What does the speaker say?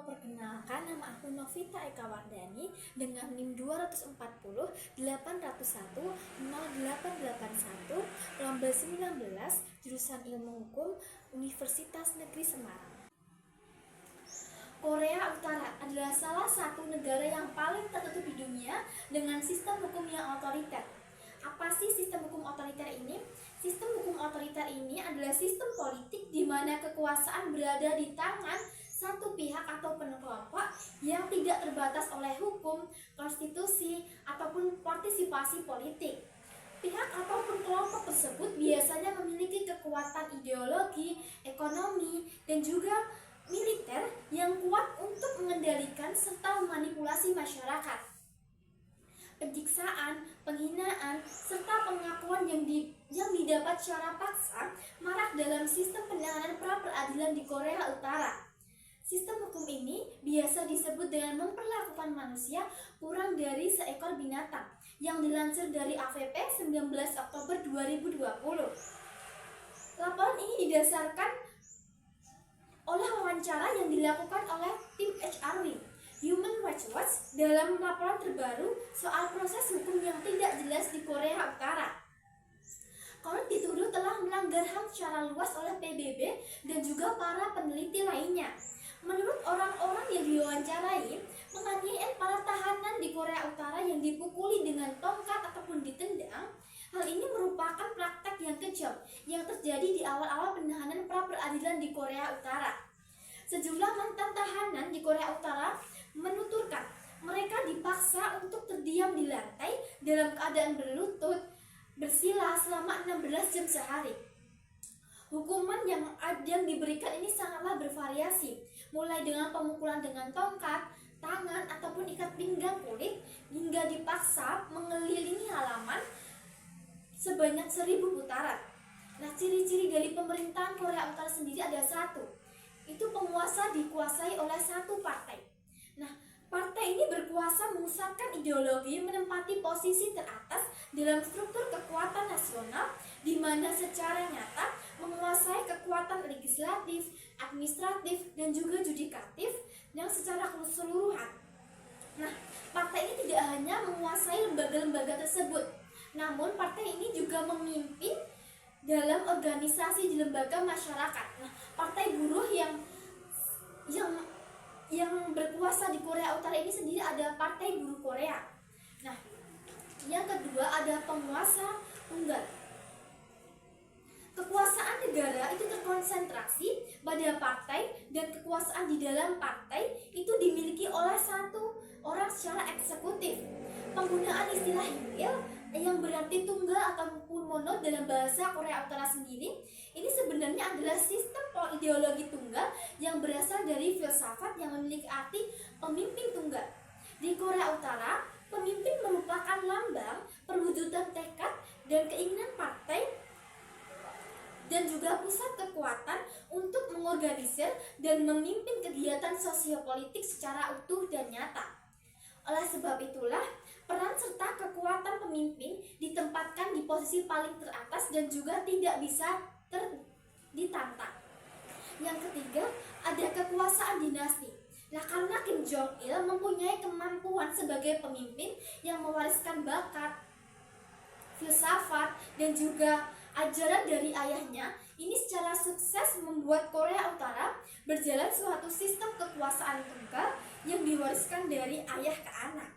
Perkenalkan, nama aku Novita Eka Wardani dengan NIM 240 801 0881 Rombel 19 jurusan Ilmu Hukum Universitas Negeri Semarang. Korea Utara adalah salah satu negara yang paling tertutup di dunia dengan sistem hukum yang otoriter. Apa sih sistem hukum otoriter ini? Sistem hukum otoriter ini adalah sistem politik di mana kekuasaan berada di tangan satu pihak atau kelompok yang tidak terbatas oleh hukum, konstitusi, ataupun partisipasi politik. Pihak ataupun kelompok tersebut biasanya memiliki kekuatan ideologi, ekonomi, dan juga militer yang kuat untuk mengendalikan serta memanipulasi masyarakat. Penyiksaan, penghinaan, serta pengakuan yang didapat secara paksa marak dalam sistem penanganan pra-peradilan di Korea Utara. Sistem hukum ini biasa disebut dengan memperlakukan manusia kurang dari seekor binatang yang dilansir dari AVP 19 Oktober 2020. Laporan ini didasarkan oleh wawancara yang dilakukan oleh tim HRW Human Rights Watch dalam laporan terbaru soal proses hukum yang tidak jelas di Korea Utara. Korea dituduh telah melanggar HAM secara luas oleh PBB dan juga para peneliti lainnya. Menurut orang-orang yang diwawancarai, penganiayaan para tahanan di Korea Utara yang dipukuli dengan tongkat ataupun ditendang, hal ini merupakan praktek yang kejam yang terjadi di awal-awal penahanan pra-peradilan di Korea Utara. Sejumlah mantan tahanan di Korea Utara menuturkan mereka dipaksa untuk terdiam di lantai dalam keadaan berlutut, bersila selama 16 jam sehari. Hukuman yang diberikan ini sangatlah bervariasi, mulai dengan pemukulan dengan tongkat, tangan, ataupun ikat pinggang kulit, hingga dipaksa mengelilingi halaman sebanyak 1000 putaran. Nah, ciri-ciri dari pemerintahan Korea Utara sendiri ada satu, itu penguasa dikuasai oleh satu partai. Nah, partai ini berkuasa memusatkan ideologi, menempati posisi teratas dalam struktur kekuatan nasional, di mana secara nyata menguasai kekuatan legislatif, administratif, dan juga yudikatif yang secara keseluruhan. Nah, partai ini tidak hanya menguasai lembaga-lembaga tersebut, namun partai ini juga memimpin dalam organisasi di lembaga masyarakat. Nah, partai buruh yang berkuasa di Korea Utara ini sendiri ada Partai Buruh Korea. Nah, yang kedua ada penguasa tunggal. Kekuasaan negara itu terkonsentrasi pada partai dan kekuasaan di dalam partai itu dimiliki oleh satu orang secara eksekutif. Penggunaan istilah Hangil yang berarti tunggal ataupun mono dalam bahasa Korea Utara sendiri ini sebenarnya adalah sistem ideologi tunggal yang berasal dari filsafat yang memiliki arti pemimpin tunggal. Di Korea Utara, pemimpin merupakan lambang perwujudan tekad dan keinginan partai dan juga pusat kekuatan untuk mengorganisir dan memimpin kegiatan sosiopolitik secara utuh dan nyata. Oleh sebab itulah, peran serta kekuatan pemimpin ditempatkan di posisi paling teratas dan juga tidak bisa ditantang. Yang ketiga, ada kekuasaan dinasti. Nah, karena Kim Jong Il mempunyai kemampuan sebagai pemimpin yang mewariskan bakat, filsafat, dan juga ajaran dari ayahnya, ini secara sukses membuat Korea Utara berjalan suatu sistem kekuasaan tunggal yang diwariskan dari ayah ke anak.